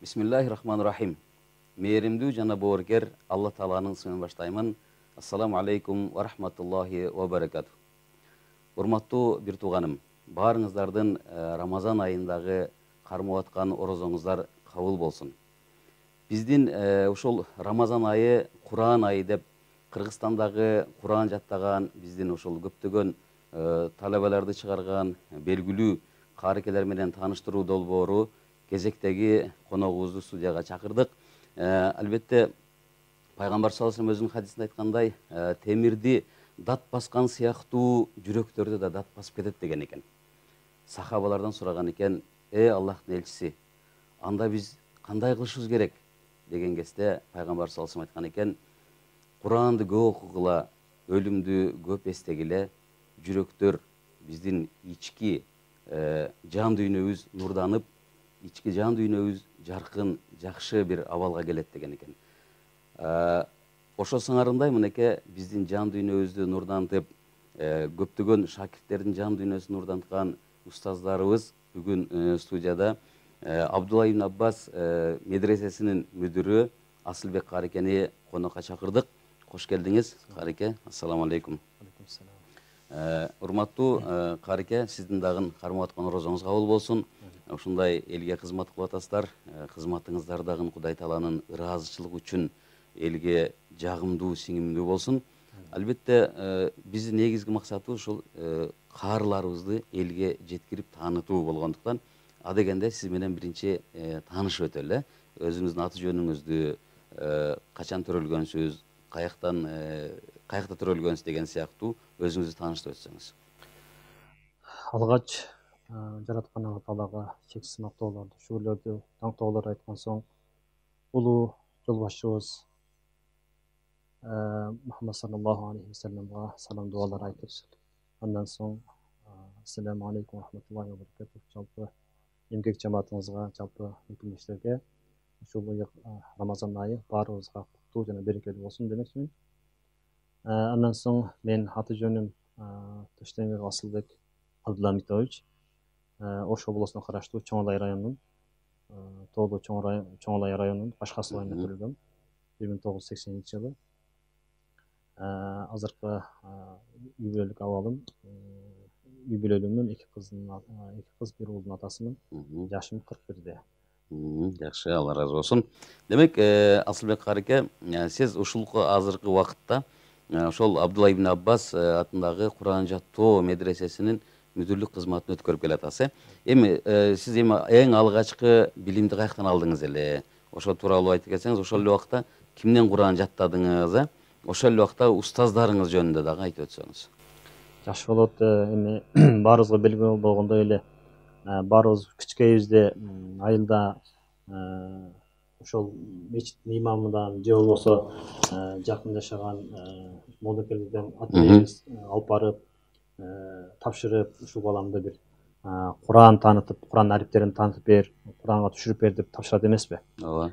Bismillahirrahmanirrahim. Meyrimdүү жана бооркер Алла Тааланын исминен баштаймын. Ассаламу алейкум ва рахматуллахи ва баракату. Урматтуу бир тууганым, баарыңыздардын Рамазан айындагы кармап аткан орозоңуздар кабыл болсун. Биздин ушул Рамазан айы Куран айы деп Кыргызстандагы Куран жаттаган биздин ушул көптөгөн талабаларды чыгарган белгилүү каарикелер менен тааныштыруу долбоору кезектеги коногубузду студияга чакырдык. Албетте Пайгамбар саллаллаху алейхи ва саллям өзүнүн хадисинде айткандай, темирди дат баскан сыяктуу жүрөктөрдү да дат басып кетет деген экен. Сахабалардан сураган экен: Аллахтын элчиси, анда биз кандай кылышыбыз керек деген кезде Пайгамбар саллаллаху алейхи ва саллям айткан экен: Куранды көп окугула, өлүмдү көп эстегиле, жүрөктөр биздин ички жан дүйнөбүз нурданып, ички жан дүйнөбүз жаркын, жакшы бир абалга келет деген экен. Ошо сыңарындай мынеке биздин жан дүйнөбүздү нурдантып, көптөгөн шакирттердин жан дүйнөсүн нурданткан устаздарыбыз бүгүн студияда. Абдулла ибн Аббас медресесинин мүдүрү Асылбек Карикени конокко чакырдык. Кош келдиңиз, Карике. Ассаламу алейкум. Урматтуу Карике, сиздин дагы кармап аткан орозоңуз кабыл болсун. Ушундай элге кызмат кылып атасыздар. Кызматыңыздар дагы Кудай Тааланын ыраазычылыгы үчүн элге жагымдуу, сиңимдүү болсун. Албетте биздин негизги максатыбыз ушул каарыларыбызды элге жеткирип таанытуу болгондуктан, адегенде сиз менен биринчи таанышып өтөлү. Өзүңүздүн аты жөнүңүздү, качан төрөлгөнсүз, каякта төрөлгөнсүз деген сыяктуу өзүңүздү тааныштырып өтсөңүз. Алгач жараткан Алла Таалага чексиз мактоолорду, шүгүрлөрдү, таңтоолорду айткан соң, улуу жолбошчубуз Мухаммад саллаллаху алейхи ва салламга салам дуалар айтып, андан соң ассаламу алейкум ва рахматуллахи ва баракатух жалпы эмгек жамаатыңызга, жалпы мекемештерге ушул Рамазан айы баарыбызга куттуу жана берекелүү болсун демекчимин. Андан соң мен аты жөнүм Таштемир Асылбек Абдулламитович, Ош облусуна караштуу Чоң Алай районунун Тоолуу Чоң Алай районунун Башкасуу айылында төрөлгөм 1980 жылы. Азыркы үй бүлөлүк абалым, үй бүлөлүүмүн, эки кыз, бир уулдун атасымын. Жашым 41-де. Жакшы, Алла ыраазы болсун. Демек, Асылбек Карике, сиз ушул азыркы убакытта ошол Абдулла ибн Аббас атындагы Куран жаттоо медресесинин мүдүрлүк кызматын өткөрүп келатасыз. Эми сиз эң алгачкы билимди каяктан алдыңыз эле? Ошол тууралуу айтып кетсеңиз, ошол эле убакта кимден Куран жаттадыңыз? Ошол эле убакта устаздарыңыз жөнүндө дагы айтып өтсөңүз. Жакшы болот. Эми баарыбызга белгилүү болгондой эле, баарыбыз кичкейибизде айылда ошол мечиттин имамынан же болбосо жакын жашаган молдокелерден ата-энебиз алып барып, тапшырып, ушул баламды бир Куран таанытып, Куран ариптерин таанытып бер, Куранга түшүрүп бер деп тапшырат эмеспи? Ооба.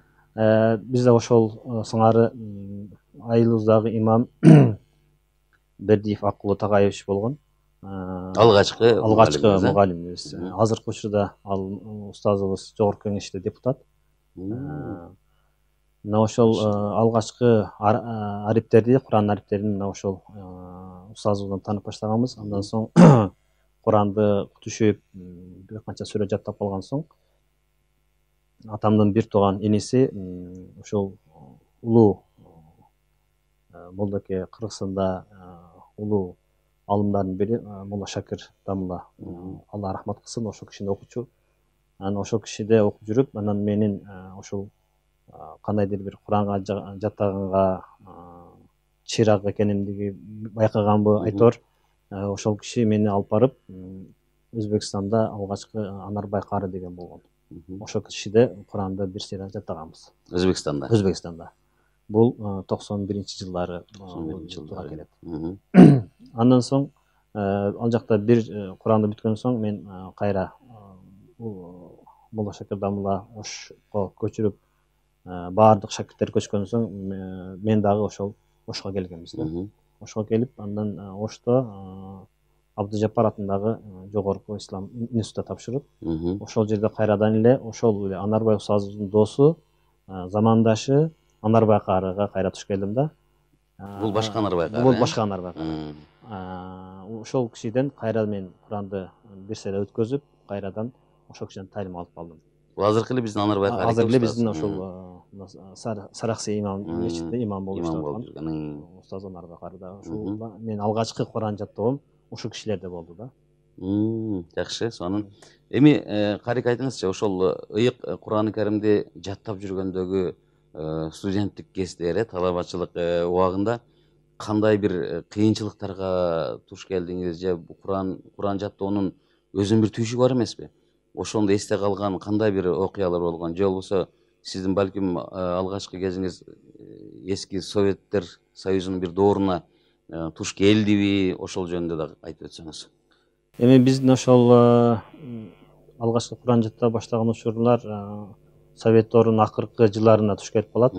Биз да ошол сыңары айылыбыздагы имам Бердиев Акулу Тагайевич болгон. Алгачкы мугалимибиз. Азыркы учурда ал устазыбыз жогорку кеңеште депутат. Мына ошол алгачкы ариптерди, Куран ариптерин мына ошол устазыбыздан таанып баштаганбыз. Андан соң Куранды түшүп, бир канча сүрө жаттап калган соң, атамдын бир тууган иниси ошол улуу Молдоке Кыргызстанда улуу алымдардын бири Молла Шакир Дамулла, Алла рахмат кылсын, ошол кишиде окучу. Анан ошол кишиде окуп жүрүп, анан менин ошол кандайдыр бир Куранга жаттаганга чыйраак экенимди байкаганбы айтор. Ошол киши мени алып барып Өзбекстанда алгачкы Анарбай кары деген болгон. Ошол кишиде Куранды бир сыйра жаттаганбыз. Өзбекстанда. Бул 91-жылдары туура келет. Андан соң ал жакта бир Куранды бүткөн соң мен кайра Молла Шакир Дамулла Ошко көчүрүп, баардык шакирттер көчкөн соң мен дагы ошол Ошко келгенбиз да. Ошко келип, андан Ошто Абдыжаппар атындагы жогорку ислам институтта тапшырып, Мгм. ошол жерде кайрадан эле ошол эле Анарбай Усазовдун досу, замандашы Анарбай каарыга кайра туш келдим да. Бул башка Анарбай Бул кары, башка Анарбай кары. М. Ошол кишиден кайра мен Куранды бир селе өткөзүп, кайрадан ошол кишиден талим алып калдым. Бул азыркы эле биздин Анарбай кары Азыр экен эле устаз. биздин ошол Саракси имам мечитинде имам болуп Имам иштеп болуп аткан жүргөн. устаз Анарбай кары да. Ошол мен алгачкы Куран жаттоом ошол кишилерде болду да. Жакшы, сонун. Эми Карик айтыңызчы, ошол ыйык Куран Каримди жаттап жүргөндөгү студенттик кездери, талабачылык убагында кандай бир кыйынчылыктарга туш келдиңиз же Куран жаттоонун өзүнүн бир түйшүгү бар эмеспи? Ошондо эсте калган кандай бир окуялар болгон, же болбосо сиздин балким алгачкы кезиңиз эски Советтер Союзунун бир дооруна туш келдиби? Ошол жөнүндө да айтып өтсөңүз. Эми биздин ошол алгачкы Куран жата баштаган учурлар Совет доорунун акыркы жылдарына туш келип калат.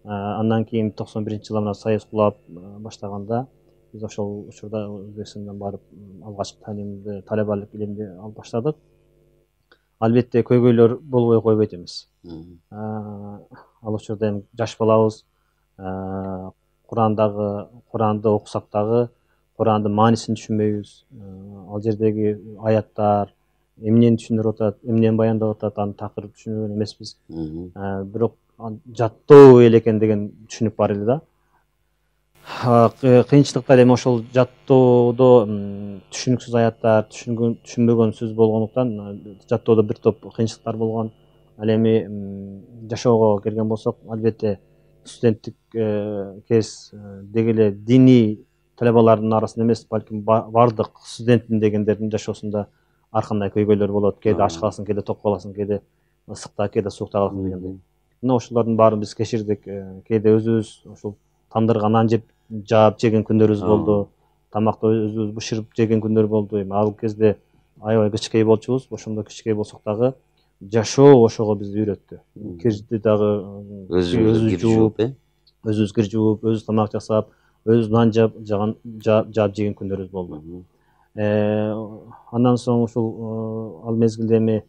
Андан кийин 91-жылы мына Союз кулап баштаганда биз ошол учурда Өзбекстандан барып алгачкы талимди, талабалык илимди алып баштадык. Албетте көйгөйлөр болбой койбойт эмес. Ал учурда эми жаш балабыз, Куранды окусак дагы Курандын маанисин түшүнбөйбүз. Ал жердеги аяттар эмнени түшүндүрүп атат, эмнени баяндап атат, аны такыр түшүнбөгөн эмеспиз. Бирок жаттоо эле экен деген түшүнүк бар эле да. Кыйынчылыктар эми ошол жаттоодо түшүнүксүз аяттар, түшүнбөгөн сөз болгондуктан жаттоодо бир топ кыйынчылыктар болгон. Ал эми жашоого келген болсок, албетте студенттик кез деги эле диний талабалардын арасында эмес, балким бардык студентмин дегендердин жашоосунда ар кандай көйгөйлөр болот. Кээде ач каласың, кээде ток каласың, кээде ысыкта, кээде суукта каласың дегендей. Мына ошолордун баарын биз кечирдик. Кээде өзүбүз ошол тандырган нан жаап жеген күндөрүбүз болду. Тамакты өзүбүз бышырып жеген күндөр болду. Эми ал кезде аябай кичкей болчубуз. Ошондо кичкей болсок дагы жашоо ошого бизди үйрөттү. Кирди дагы өзүбүз жууп, өзүбүз кир жууп, өзүбүз тамак жасап, өзүбүз нан жаап жеген күндөрүбүз болду. Андан соң ушул ал мезгилде эми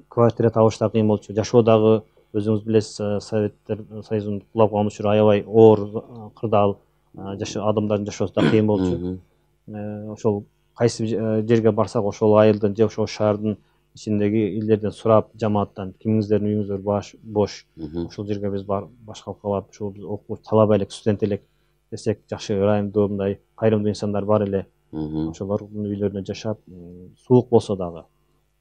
квартира табыш да кыйын болчу. Жашоо дагы өзүңүз билесиз, Советтер Союзунун кулап калган учуру аябай оор, кырдаал, адамдардын жашоосу да кыйын болчу. Ошол кайсы жерге барсак, ошол айылдын же ошол шаардын ичиндеги элдерден сурап, жамааттан кимиңиздердин үйүңүздөр бош, ошол жерге биз баш калкалап, ошол биз окуучу талаба элек, студент элек десек, жакшы ырайымдуу, мындай кайрымдуу инсандар бар эле. Ошолордун үйлөрүндө жашап, суук болсо дагы,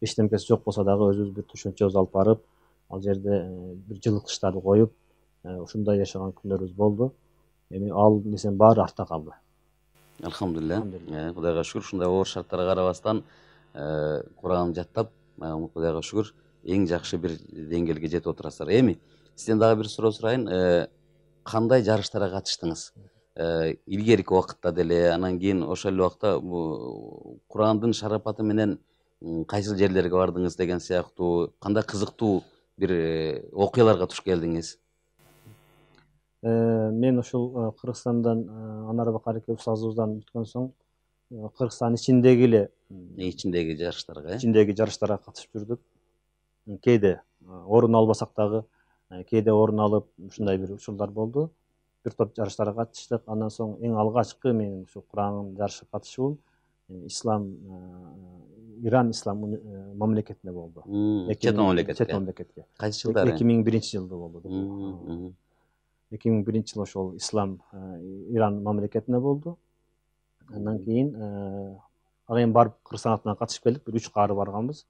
эч немкеси жок болсо дагы өзүбүз бир төшөнчөбүздү алып барып, ал жерде бир жылыткычтарды коюп, ушундай жашаган күндөрүбүз болду. Эми ал нерсенин баары артта калды. Алхамдулилля. Кудайга шүгүр, ушундай оор шарттарга карабастан Куран жаттап, Кудайга шүгүр, эң жакшы бир деңгээлге жетип отурасыздар. Эми сизден дагы бир суроо сурайын. Кандай жарыштарга катыштыңыз? Илгерки убакытта деле, анан кийин ошол эле убакта Курандын шарапаты менен кайсыл жерлерге бардыңыз деген сыяктуу, кандай кызыктуу бир окуяларга туш келдиңиз? Мен ушул Кыргызстандан Анарбай Карике устазыбыздан бүткөн соң Кыргызстан ичиндеги эле жарыштарга катышып жүрдүк. Кээде орун албасак дагы, кээде орун алып, ушундай бир учурлар болду. Бир топ жарыштарга катыштык. Андан соң эң алгачкы менин ушу Куран жарышына катышуум Иран ислам мамлекетинде болду. Чет мамлекетке. Кайсы жылдары? 2001-жылда болду. 2001-жылы ошол ислам Иран мамлекетинде болду. Андан кийин ага эми барып Кыргызстан атынан катышып келдик. Бир 3 кары барганбыз.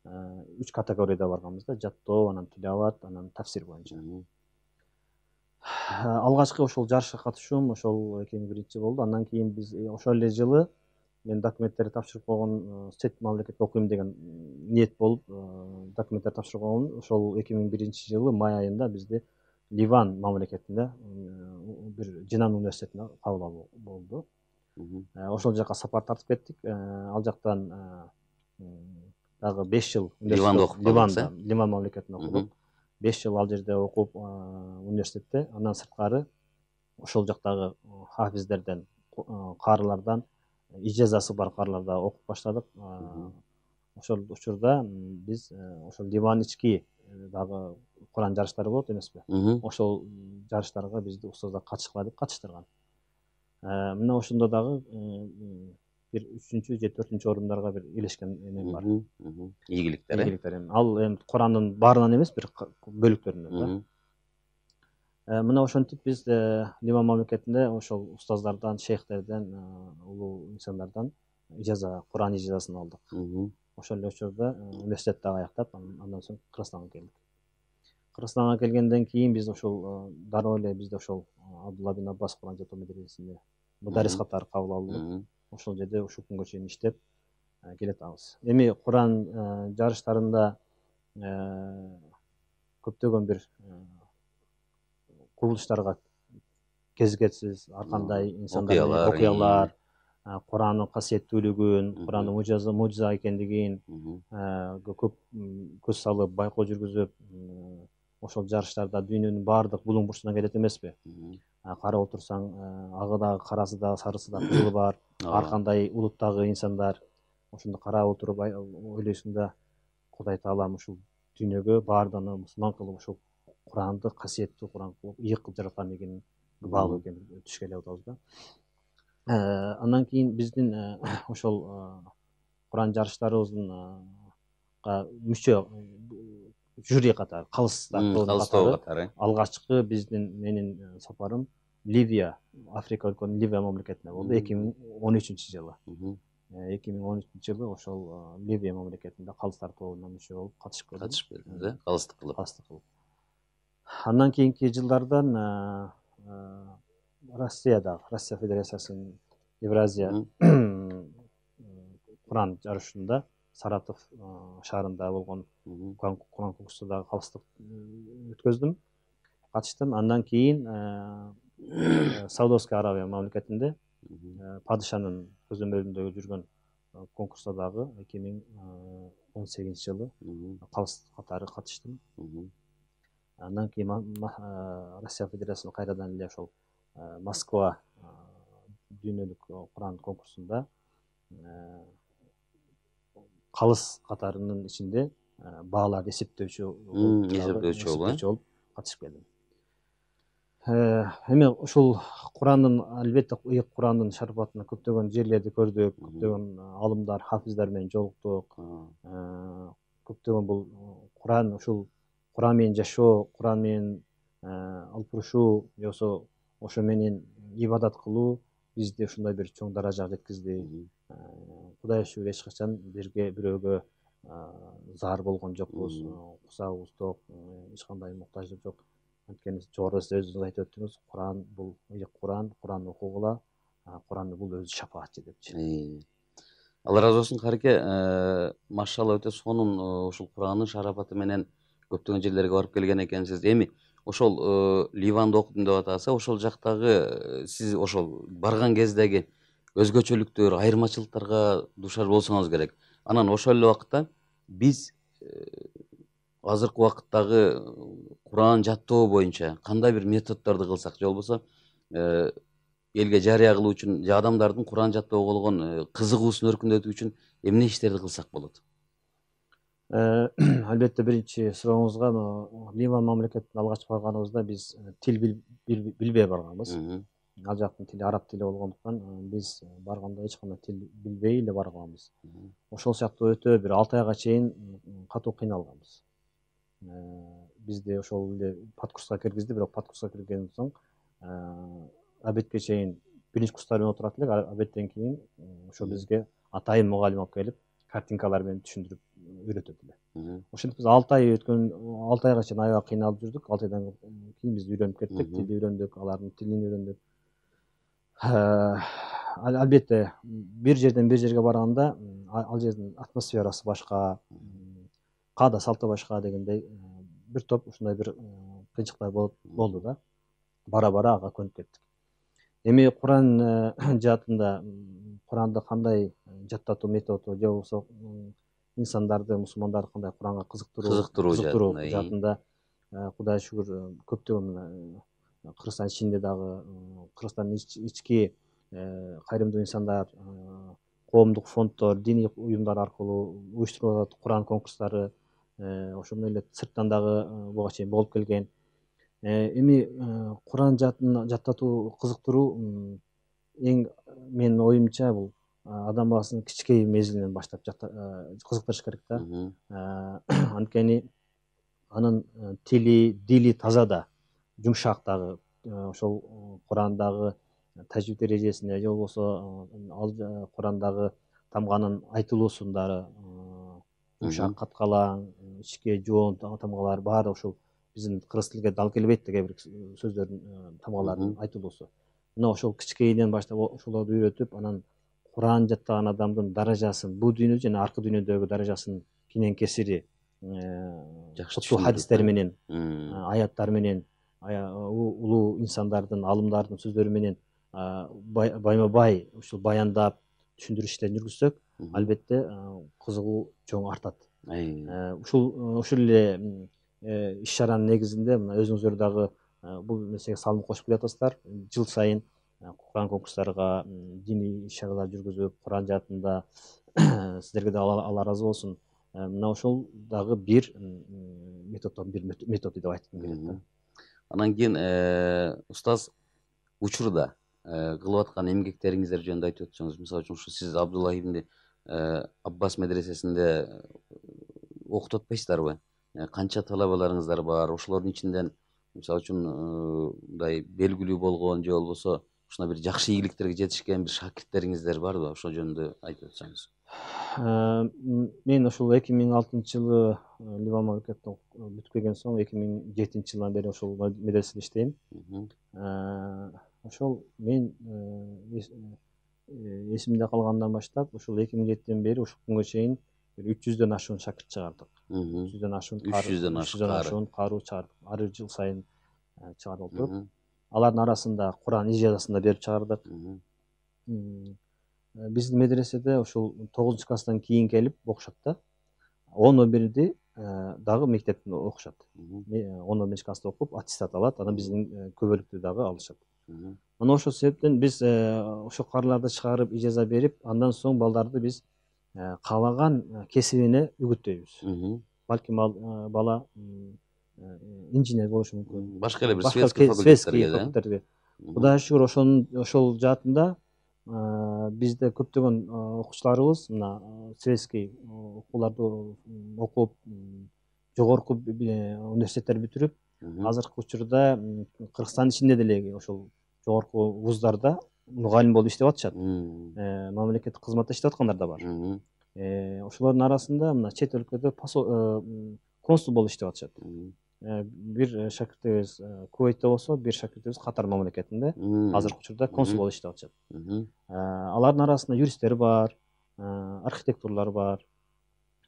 3 категорияда барганбыз да: жаттоо, анан тилават, анан тафсир боюнча. Алгачкы ошол жарышка катышуум ошол 2001-жылы болду. Андан кийин биз ошол эле жылы мен документтерди тапшырып койгон, чет мамлекетке окуйм деген ниет болуп, документтерди тапшырып койгон. Ошол 2001-жылы май айында бизди Ливан мамлекетинде бир Жинан университетине кабыл алуу болду. Ошол жака сапар тартып кеттик. Ал жактан дагы 5 жыл Ливан мамлекетинде окудук. 5 жыл ал жерде окуп университетте, андан сырткары ошол жактагы хафиздерден, каарылардан ижазасы бар кырларда окуп баштадык. Ошол учурда биз ошол Ливан ички дагы Куран жарыштары болот эмеспи? Ошол жарыштарга бизди устаздар катышкыла деп катыштырган. Мына ошондо дагы бир 3-чү же 4-чү орундарга бир илешкен эмем бар. Ийгиликтер. Ийгиликтер. Ал эми Курандын баарынан эмес, бир бөлүктөрүнөн да. Мына ошентип биз Ливан мамлекетинде ошол устаздардан, шейхтерден, улуу инсандардан Куран ижазасын алдык. Ошол эле учурда университетти аяктап, андан соң Кыргызстанга келдик. Кыргызстанга келгенден кийин биз ошол дароо эле бизде ошол Абдулла бин Аббас Куран жатуу медресесинде мударрис катары кабыл алынып, ошол жерде ушул күнгө чейин иштеп келатабыз. Эми Куран жарыштарында көптөгөн бир кубулуштарга кезигесиз, ар кандай инсандар окуялар, Курандын касиеттүүлүгүн, Курандын мужиза экендигин көп көз салып, байкоо жүргүзүп, ошол жарыштарда дүйнөнүн баардык булуң бурчунан келет эмеспи? Карап отурсаң, агы дагы, карасы дагы, сарысы да, кызылы бар, ар кандай улуттагы инсандар. Ошондо карап отуруп ойлойсуң да, Кудай Таалам ушул дүйнөгө баардыгын мусулман кылып, ушул Куранды касиеттүү Куран кылып, ыйык кылып жараткан экенин баалуу экенин түшкө атабыз да. Андан кийин биздин ошол Куран жарыштарыбыздын мүчө жюри катары, калыс катары алгачкы менин сапарым Ливия, Африка өлкөнүн Ливия мамлекетине болду 2013-жылы. 2013-жылы ошол Ливия мамлекетинде калыстар тобуна мүчө болуп катышып келдим, калыстык кылып. Андан кийинки жылдардан Россия Федерациясынын Евразия Куран жарышында Саратов шаарында болгон Куран конкурсу дагы калыстык өткөздүм, катыштым. Андан кийин Саудовская Аравия мамлекетинде падышанын көзөмөлүндө жүргөн конкурста дагы 2018-жылы калыстык катары катыштым. Андан кийин Россия Федерациясынын кайрадан эле ошол Москва дүйнөлүк Куран конкурсунда калыс катарынын ичинде бааларды эсептөөчү болуп катышып келдим. Эми ушул Курандын, албетте ыйык Курандын шарапатына көптөгөн жерлерди көрдүк, көптөгөн алымдар, хафиздар менен жолуктук. Көптөгөн бул Куран, ушул Куран менен жашоо, Куран менен алпурушуу, же болбосо ошо менен ибадат кылуу бизди ушундай бир чоң даражага жеткизди. Кудайга шүгүр, эч качан бирөөгө заар болгон жокпуз, кусагыбыз ток, эч кандай муктаждык жок. Анткени жогоруда сиз өзүңүз айтып өттүңүз, Куран бул ыйык Куранды окугула, Куран бул өзү шафаатчы депчи. Алла ыраазы болсун Карике, машалла өтө сонун ушул Курандын шарапаты менен көптөгөн жерлерге барып келген экенсиз. Эми ошол Ливанда окудум деп атасыз, ошол жактагы сиз ошол барган кездеги өзгөчөлүктөр, айырмачылыктарга дуушар болсоңуз керек. Анан ошол эле убакытта биз азыркы убакыттагы Куран жаттоо боюнча кандай бир методдорду кылсак, же болбосо элге жарыя кылуу үчүн, же адамдардын Куран жаттоого болгон кызыгуусун өркүндөтүү үчүн эмне иштерди кылсак болот? Албетте биринчи сурооңузга, Ливан мамлекетине алгач барганыбызда биз тил билбей барганбыз. Ал жактын тили араб тили болгондуктан биз барганда эч кандай тил билбей эле барганбыз. Ошол сыяктуу өтө бир 6 айга чейин катуу кыйналганбыз. Бизди ошол эле падкурска киргизди, бирок падкурска киргенден соң абетке чейин биринчи курста менен отурат элек, абеттен кийин ошо бизге атайын мугалим алып келип, картинкалар менен түшүндүрүп үйрөтөт эле. Ошентип биз 6 ай өткөн, 6 айга чейин аябай кыйналып жүрдүк. 6 айдан кийин биз үйрөнүп кеттик, тилди үйрөндүк, алардын тилин үйрөндүк. Албетте бир жерден бир жерге барганда ал жердин атмосферасы башка, каада салты башка дегендей бир топ ушундай бир кыйынчылыктар болду да. Бара-бара ага көнүп кеттик. Эми Куран жаатында Куранды кандай жаттатуу методу, же болбосо инсандарды, мусулмандарды кандай Куранга кызыктыруу жаатында Кудайга шүгүр көптөгөн Кыргызстан ичинде дагы, Кыргызстандын ички кайрымдуу инсандар коомдук фонддор, диний уюмдар аркылуу уюштуруп атат Куран конкурстары, ошондой эле сырттан дагы буга чейин болуп келген. Эми Куран жаттатуу кызыктыруу эң менин оюмча бул адам баласын кичинекей мезгилинен баштап кызыктырыш керек да. Анткени анын дили таза да, жумшак дагы, ошол Курандагы тажвид эрежесине же болбосо ал Курандагы тамганын айтылуусундары жумшак, каткалаң, ичке жоон тамгалар баары ошол биздин кыргыз тилге дал келбейт да, кээ бир сөздөрдүн тамгаларынын айтылуусу. Мына ошол кичинекейинен баштап ошолорду үйрөтүп, анан Куран жаттаган адамдын даражасын, бул дүйнөдө жана аркы дүйнөдөгү даражасын кенен кесири куттуу хадистер менен, аяттар менен, улуу инсандардын, алымдардын сөздөрү менен байма бай ушул баяндап түшүндүрүү иштерин жүргүзсөк, албетте кызыгуу чоң артат. Ушул эле иш чаранын негизинде мына өзүңүздөр дагы бул нерсеге салым кошуп келатасыздар. Жыл сайын Куран конкурстарга диний иш чаралар жүргүзүп, Куран жаатында сиздерге да Алла ыраазы болсун. Мына ошол дагы бир методдордун бир методу деп айткым келет да. Анан кийин устаз учурда кылып аткан эмгектериңиздер жөнүндө айтып өтсөңүз. Мисалы үчүн ушу сиз Абдулла ибн Аббас медресесинде окутуп атпайсыздарбы? Канча талабаларыңыздар бар? Ошолордун ичинден мисалы үчүн мындай белгилүү болгон же болбосо ушундай бир жакшы ийгиликтерге жетишкен бир шакирттериңиздер барбы? Ошол жөнүндө айтып өтсөңүз. Мен ошол 2006-жылы Ливан мамлекетинде бүтүп келген соң 2007-жылдан бери ошол медреседе иштейм. Ошол мен эсимде калгандан баштап ошол 2007-ден бери ушул күнгө чейин 300дөн ашуун шакирт чыгардык. 300дөн ашуун каруу чыгардык. Ар жыл сайын чыгарып туруп, алардын арасында Куран ижазасын да берип чыгардык. Биздин медреседе ошол 9-класстан кийин келип окушат да. 11-ди дагы мектепте окушат. 11-класста окуп аттестат алат, анан биздин көбөлүктү дагы алышат. Мына ошол себептен биз ошол карыларды чыгарып, ижаза берип, андан соң балдарды биз каалаган кесибине үгүттөйбүз. Балким бала инженер болушу мүмкүн. Башка эле бир светский факультеттерге. Кудайга шүгүр ошол жаатында бизде көптөгөн окуучуларыбыз мына светский окууларды окуп, жогорку университеттер бүтүрүп, азыркы учурда Кыргызстандын ичинде деле ошол жогорку вуздарда мугалим болуп иштеп атышат. Мамлекеттик кызматта иштеп аткандар да бар. Ошолордун арасында мына чет өлкөдө консул болуп иштеп атышат. Бир шакиртибиз Кувейтте болсо, бир шакиртибиз Катар мамлекетинде азыркы учурда консул болуп иштеп атышат. Алардын арасында юристтер бар, архитекторлор бар,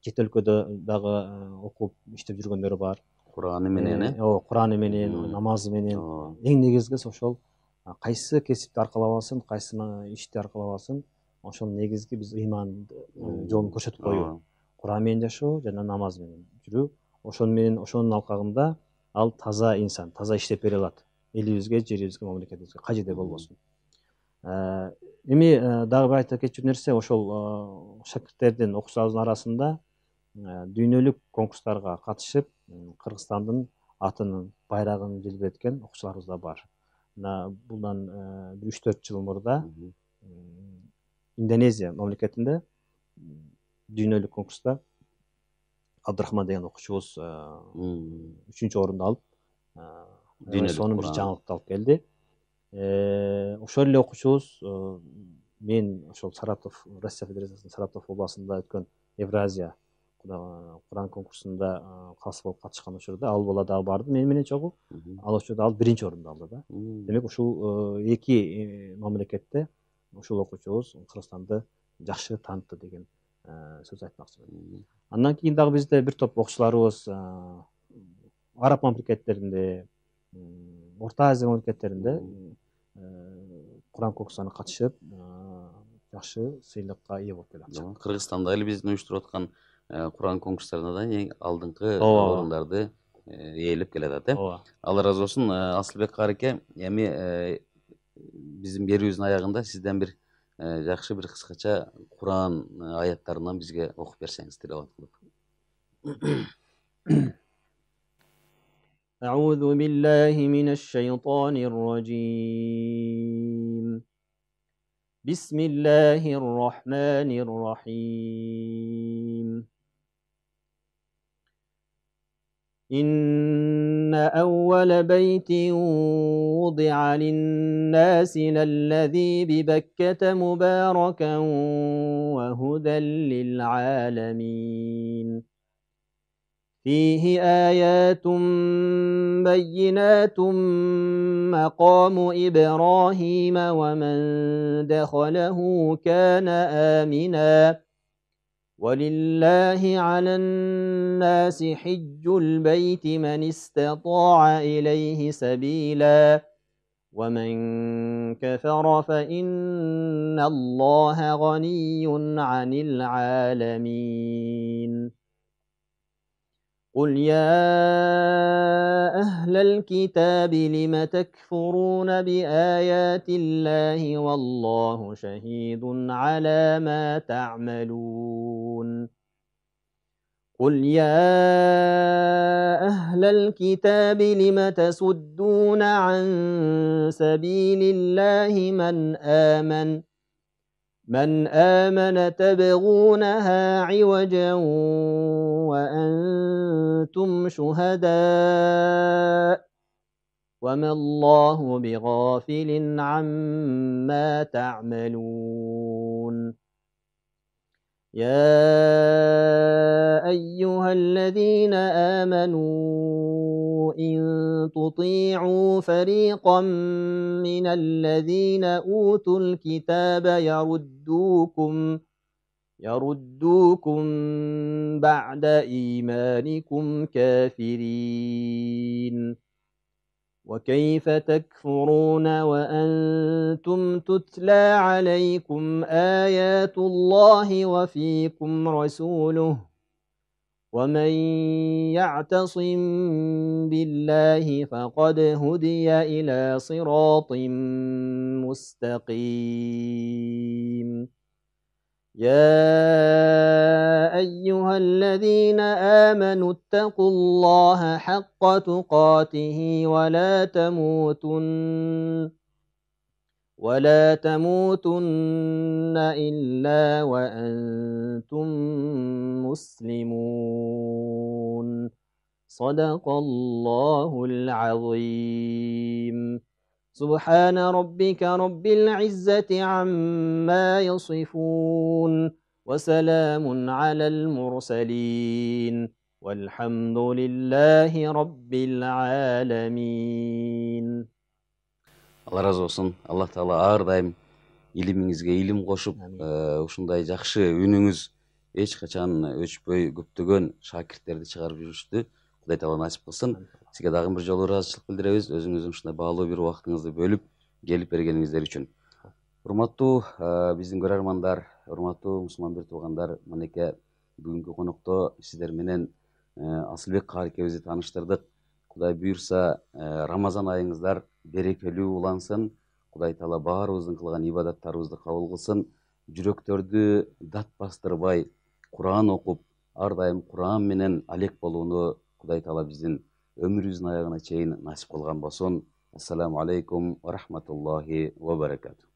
чет өлкөдө дагы окуп иштеп жүргөндөр бар. Кураны менен, Кураны менен, намазы менен. Эң негизгиси ошол кайсы кесипти аркалабасын, кайсы ишти аркалабасын, ошол негизги биз ыйманды жолун көрсөтүп коюу. Куран менен жашоо жана намаз менен жүрүү. Ошонун алкагында ал таза инсан, таза иштеп бере алат. Элибизге, жерибизге, мамлекетибизге кай жерде болбосун. Эми дагы бир айта кетчү нерсе, ошол шакирттердин, окуучулардын арасында дүйнөлүк конкурстарга катышып, Кыргызстандын атынын, байрагын желбиреткен окуучуларыбыз да бар. Булдан 3-4 жыл мурда Индонезия мамлекетинде дүйнөлүк конкурста Абдырахман деген окуучубуз 3-чү орунду алып, сонун бир жаңылыкты алып келди. Ошол эле окуучубуз мен ошол Саратов, Россия Федерациясынын Саратов областында өткөн Евразия Куран конкурсунда калыс болуп катышкан учурда ал бала дагы барды мени менен чогуу. Ал учурда ал 1-чи орунду алды да. Демек ушул эки мамлекетте ушул окуучубуз Кыргызстанды жакшы таанытты деген сөз айтмакчымын. Андан кийин дагы бизде бир топ окуучуларыбыз Араб мамлекеттеринде, Орто Азия мамлекеттеринде Куран конкурсуна катышып, жакшы сыйлыкка ээ болуп келатышат. Кыргызстанда эле биздин уюштуруп аткан Куран конкурстарында эң алдыңкы орундарды ээлеп келатат. Алла ыраазы болсун. Асылбек Карыке, эми биздин берүүбүздүн аягында сизден бир жакшы бир кыскача Куран аяттарынан бизге окуп берсеңиз, тилават кылып. أعوذ بالله من الشيطان الرجيم. بسم الله الرحمن الرحيم. إن أول بيت وضع للناس للذي ببكة مباركا وهدى للعالمين. فيه آيات بينات مقام إبراهيم ومن دخله كان آمنا ولله على الناس حج البيت من استطاع إليه سبيلا ومن كفر فإن الله غني عن العالمين. قل يا أهل الكتاب لم تكفرون بآيات الله والله شهيد على ما تعملون. قل يا أهل الكتاب لم تصدون عن سبيل الله من آمن تبغونها عوجا وأنتم شهداء وما الله بغافل عما تعملون. يا أيها الذين آمنوا إن تطيعوا فريقا من الذين أوتوا الكتاب يردوكم بعد إيمانكم كافرين. وكيف تكفرون وأنتم تتلى عليكم آيات الله وفيكم رسوله ومن يعتصم بالله فقد هدي إلى صراط مستقيم. يا أيها الذين آمنوا اتقوا الله حق تقاته ولا تموتن إلا وأنتم مسلمون. صدق الله العظيم. سبحان ربك رب العزة عما يصفون وسلام على المرسلين والحمد لله رب العالمين. Алла разы болсын. Алла Таала ар дайым илимиңизге илим кошуп, ушундай жакшы үнүңүз эч качан өчпөй көптөгөн шакирттерди чыгарып жүрүштү. Кудай Таала насип кылсын. Сизге дагы бир жолу ыраазычылык билдиребиз. Өзүңүздүн ушундай баалуу бир убактыңызды бөлүп келип бергениңиздер үчүн. Урматтуу биздин көрөрмандар, урматтуу мусулман бир туугандар, мынеке бүгүнкү конокто сиздер менен Асылбек каарикебизди тааныштырдык. Кудай буйрса, Рамазан айыңыздар берекелүү улансын. Кудай Таала баарыбыздын кылган ибадаттарыбызды кабыл кылсын. Жүрөктөрдү дат бастырбай, Куран окуп, ар дайым Куран менен алек болууну Кудай Таала биздин өмүрүбүздүн аягына чейин насип кылган болсун. Ассаламу алейкум ва рахматуллахи ва баракатуh.